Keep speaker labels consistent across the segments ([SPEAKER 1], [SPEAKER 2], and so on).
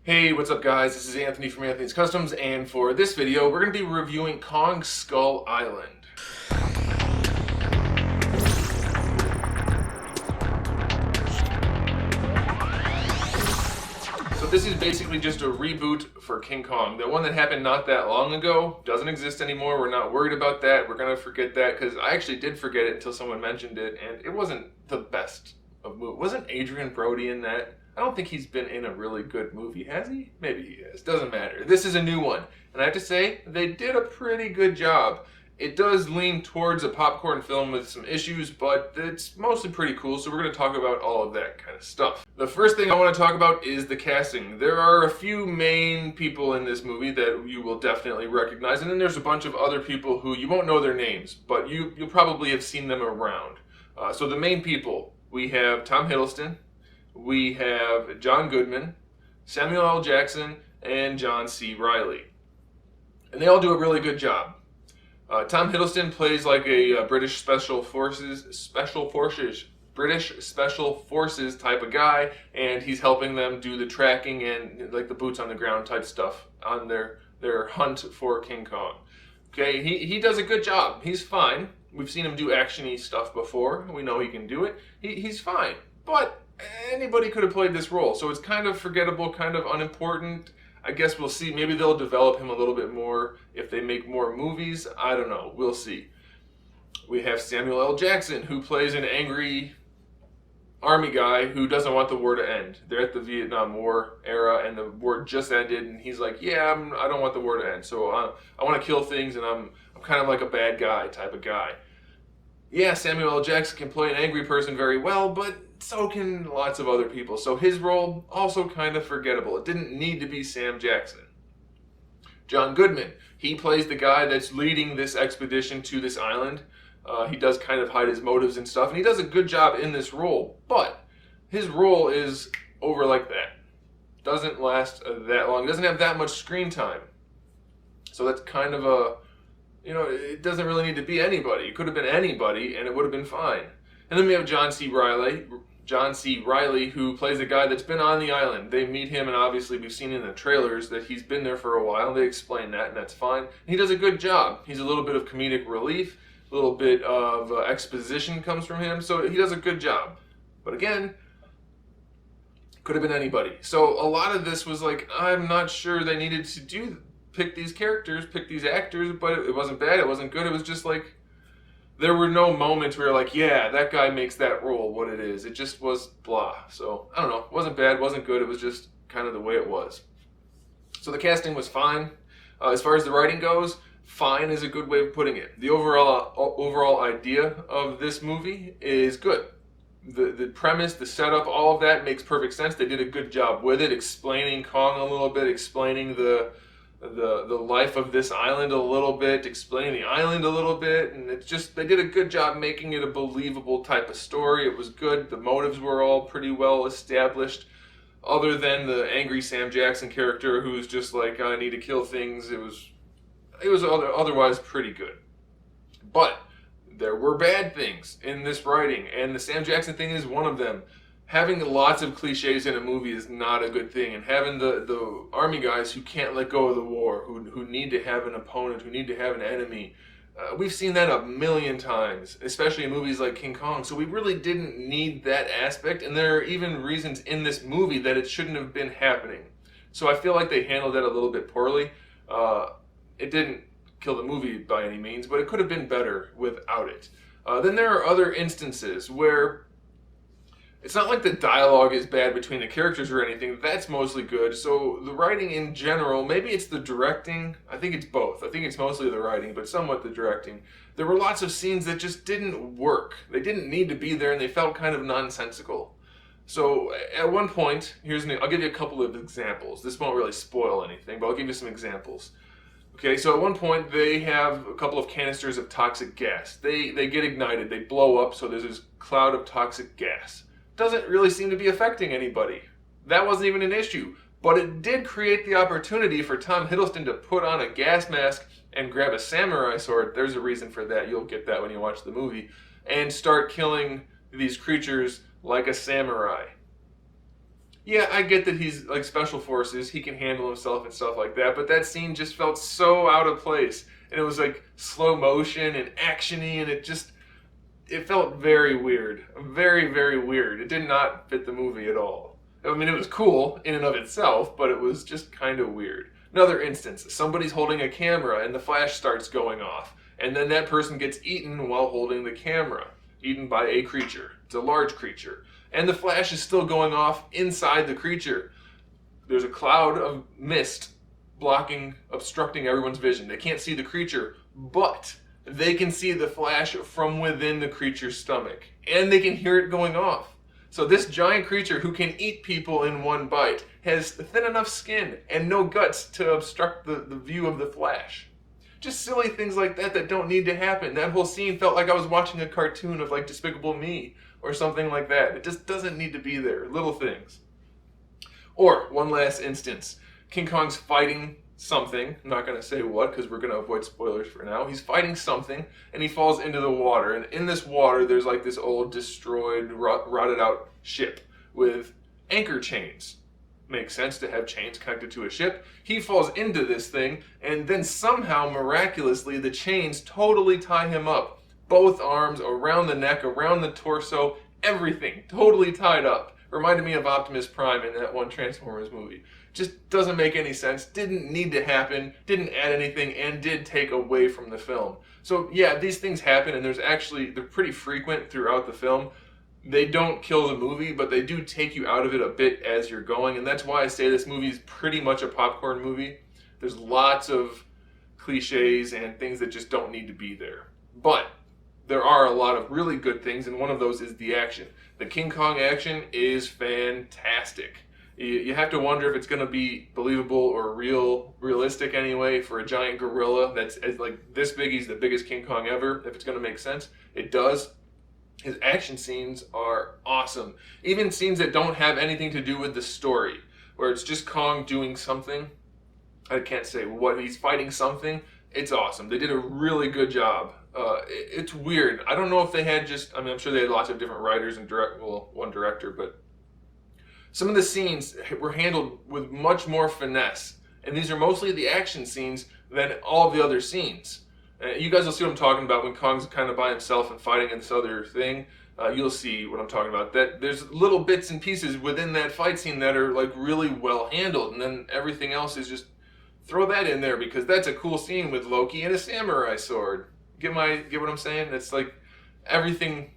[SPEAKER 1] Hey, what's up guys? This is Anthony from Anthony's Customs, and for this video, we're going to be reviewing Kong Skull Island. So this is basically just a reboot for King Kong. The one that happened not that long ago doesn't exist anymore. We're not worried about that. We're going to forget that, because I actually did forget it until someone mentioned it, and it wasn't the best of movies. Wasn't Adrian Brody in that? I don't think he's been in a really good movie, has he? Maybe he has. Doesn't matter. This is a new one. And I have to say, they did a pretty good job. It does lean towards a popcorn film with some issues, but it's mostly pretty cool, so we're going to talk about all of that kind of stuff. The first thing I want to talk about is the casting. There are a few main people in this movie that you will definitely recognize, and then there's a bunch of other people who you won't know their names, but you'll probably have seen them around. So the main people, we have Tom Hiddleston, we have John Goodman, Samuel L. Jackson, and John C. Reilly. And they all do a really good job. Tom Hiddleston plays like a British Special Forces type of guy, and he's helping them do the tracking and like the boots on the ground type stuff on their hunt for King Kong. Okay, he does a good job. He's fine. We've seen him do action-y stuff before. We know he can do it. He's fine. But anybody could have played this role, so it's kind of forgettable, kind of unimportant. I guess we'll see. Maybe they'll develop him a little bit more if they make more movies. I don't know. We'll see. We have Samuel L. Jackson, who plays an angry army guy who doesn't want the war to end. They're at the Vietnam War era, and the war just ended, and he's like, yeah, I don't want the war to end, so I want to kill things, and I'm kind of like a bad guy type of guy. Yeah, Samuel L. Jackson can play an angry person very well, but so can lots of other people. So his role, also kind of forgettable. It didn't need to be Sam Jackson. John Goodman, he plays the guy that's leading this expedition to this island. He does kind of hide his motives and stuff, and he does a good job in this role. But his role is over like that. Doesn't last that long. Doesn't have that much screen time. So that's kind of a... You know, it doesn't really need to be anybody. It could have been anybody, and it would have been fine. And then we have John C. Reilly, who plays a guy that's been on the island. They meet him, and obviously we've seen in the trailers that he's been there for a while. They explain that, and that's fine. And he does a good job. He's a little bit of comedic relief, a little bit of exposition comes from him, so he does a good job. But again, could have been anybody. So a lot of this was like, I'm not sure they needed to pick these characters, pick these actors, but it wasn't bad, it wasn't good. It was just like, there were no moments where you're like, yeah, that guy makes that role what it is. It just was blah. So, I don't know. It wasn't bad, wasn't good. It was just kind of the way it was. So the casting was fine. As far as the writing goes, fine is a good way of putting it. The overall idea of this movie is good. The premise, the setup, all of that makes perfect sense. They did a good job with it, explaining Kong a little bit, explaining the life of this island a little bit, explaining the island a little bit, and it's just, they did a good job making it a believable type of story. It was good. The motives were all pretty well established, other than the angry Sam Jackson character who's just like, I need to kill things. It was otherwise pretty good. But there were bad things in this writing, and the Sam Jackson thing is one of them. Having lots of cliches in a movie is not a good thing, and having the army guys who can't let go of the war, who need to have an opponent, who need to have an enemy, we've seen that a million times, especially in movies like King Kong, so we really didn't need that aspect, and there are even reasons in this movie that it shouldn't have been happening. So I feel like they handled that a little bit poorly. It didn't kill the movie by any means, but it could have been better without it. Then there are other instances where it's not like the dialogue is bad between the characters or anything. That's mostly good. So the writing in general, maybe it's the directing. I think it's both. I think it's mostly the writing, but somewhat the directing. There were lots of scenes that just didn't work. They didn't need to be there, and they felt kind of nonsensical. So at one point, I'll give you a couple of examples. This won't really spoil anything, but I'll give you some examples. Okay, so at one point they have a couple of canisters of toxic gas. They get ignited, they blow up, so there's this cloud of toxic gas. Doesn't really seem to be affecting anybody. That wasn't even an issue. But it did create the opportunity for Tom Hiddleston to put on a gas mask and grab a samurai sword. There's a reason for that. You'll get that when you watch the movie. And start killing these creatures like a samurai. yeah, I get that he's like special forces, he can handle himself and stuff like that, but that scene just felt so out of place. And it was like slow motion and actiony, and it felt very weird. Very, very weird. It did not fit the movie at all. I mean, it was cool in and of itself, but it was just kind of weird. Another instance, somebody's holding a camera and the flash starts going off, and then that person gets eaten while holding the camera. Eaten by a creature. It's a large creature. And the flash is still going off inside the creature. There's a cloud of mist obstructing everyone's vision. They can't see the creature, but they can see the flash from within the creature's stomach. And they can hear it going off. So this giant creature who can eat people in one bite has thin enough skin and no guts to obstruct the view of the flash. Just silly things like that that don't need to happen. That whole scene felt like I was watching a cartoon of like Despicable Me or something like that. It just doesn't need to be there. Little things. Or, one last instance. King Kong's fighting something. I'm not going to say what because we're going to avoid spoilers for now. He's fighting something and he falls into the water. And in this water there's like this old destroyed, rotted out ship with anchor chains. Makes sense to have chains connected to a ship. He falls into this thing, and then somehow, miraculously, the chains totally tie him up. Both arms, around the neck, around the torso, everything totally tied up. Reminded me of Optimus Prime in that one Transformers movie. Just doesn't make any sense, didn't need to happen, didn't add anything, and did take away from the film. So yeah, these things happen, and they're pretty frequent throughout the film. They don't kill the movie, but they do take you out of it a bit as you're going, and that's why I say this movie is pretty much a popcorn movie. There's lots of cliches and things that just don't need to be there. But there are a lot of really good things, and one of those is the action. The King Kong action is fantastic. You have to wonder if it's going to be believable or realistic anyway for a giant gorilla that's like this big. He's the biggest King Kong ever. If it's going to make sense, it does. His action scenes are awesome. Even scenes that don't have anything to do with the story, where it's just Kong doing something. I can't say what, he's fighting something. It's awesome. They did a really good job. It's weird. I don't know if they had I'm sure they had lots of different writers and one director, but some of the scenes were handled with much more finesse. And these are mostly the action scenes than all of the other scenes. You guys will see what I'm talking about when Kong's kind of by himself and fighting in this other thing. You'll see what I'm talking about. That there's little bits and pieces within that fight scene that are like really well handled, and then everything else is just throw that in there because that's a cool scene with Loki and a samurai sword. Get what I'm saying? It's like everything.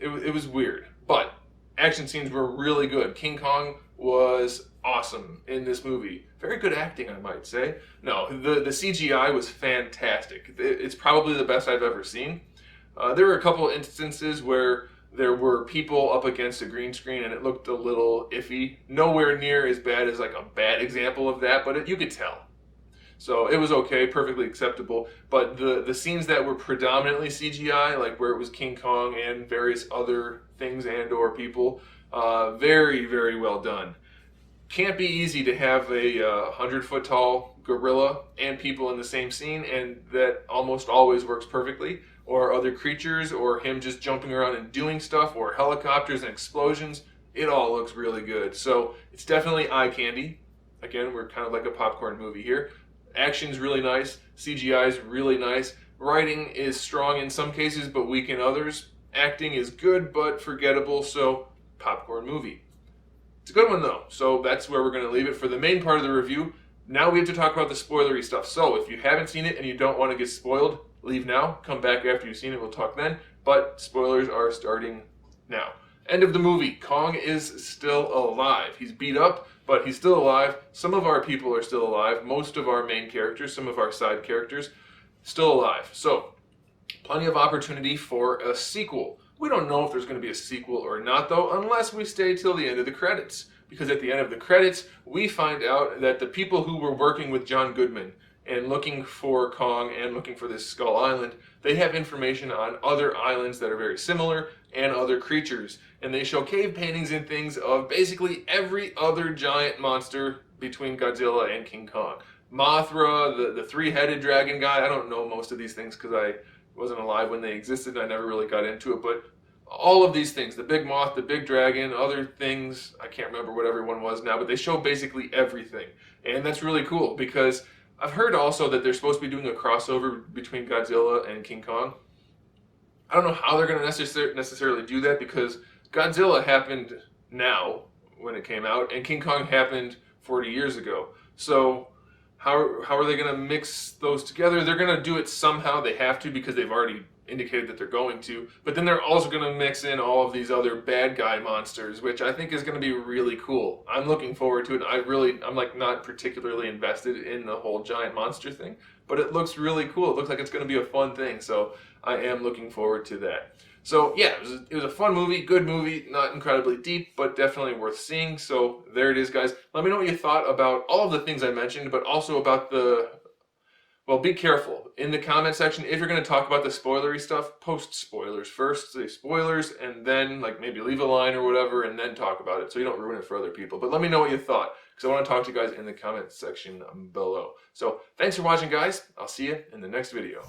[SPEAKER 1] It was weird, but action scenes were really good. King Kong was awesome in this movie. Very good acting, I might say. No, the CGI was fantastic. It's probably the best I've ever seen. There were a couple instances where there were people up against a green screen and it looked a little iffy. Nowhere near as bad as like a bad example of that, but you could tell. So it was okay, perfectly acceptable. But the scenes that were predominantly CGI, like where it was King Kong and various other things and or people, very, very well done. Can't be easy to have a 100-foot tall gorilla and people in the same scene, and that almost always works perfectly. Or other creatures, or him just jumping around and doing stuff, or helicopters and explosions. It all looks really good. So it's definitely eye candy. Again, we're kind of like a popcorn movie here. Action's really nice. CGI's really nice. Writing is strong in some cases, but weak in others. Acting is good, but forgettable, so popcorn movie. It's a good one though, so that's where we're going to leave it for the main part of the review. Now we have to talk about the spoilery stuff. So if you haven't seen it and you don't want to get spoiled, leave now. Come back after you've seen it, we'll talk then. But spoilers are starting now. End of the movie. Kong is still alive. He's beat up, but he's still alive. Some of our people are still alive. Most of our main characters, some of our side characters, still alive. So, plenty of opportunity for a sequel. We don't know if there's going to be a sequel or not, though, unless we stay till the end of the credits. Because at the end of the credits, we find out that the people who were working with John Goodman and looking for Kong and looking for this Skull Island, they have information on other islands that are very similar and other creatures. And they show cave paintings and things of basically every other giant monster between Godzilla and King Kong. Mothra, the three-headed dragon guy. I don't know most of these things because I wasn't alive when they existed and I never really got into it, but all of these things, the big moth, the big dragon, other things, I can't remember what everyone was now, but they show basically everything. And that's really cool because I've heard also that they're supposed to be doing a crossover between Godzilla and King Kong. I don't know how they're going to necessarily do that because Godzilla happened now when it came out and King Kong happened 40 years ago. So how are they going to mix those together? They're going to do it somehow. They have to because they've already indicated that they're going to. But then they're also going to mix in all of these other bad guy monsters, which I think is going to be really cool. I'm looking forward to it. I'm like not particularly invested in the whole giant monster thing, but it looks really cool. It looks like it's going to be a fun thing. So I am looking forward to that. So yeah, it was a fun movie, good movie, not incredibly deep, but definitely worth seeing. So there it is, guys. Let me know what you thought about all of the things I mentioned, but also about well, be careful. In the comment section, if you're going to talk about the spoilery stuff, post spoilers first. Say spoilers, and then like maybe leave a line or whatever, and then talk about it so you don't ruin it for other people. But let me know what you thought, because I want to talk to you guys in the comment section below. So thanks for watching, guys. I'll see you in the next video.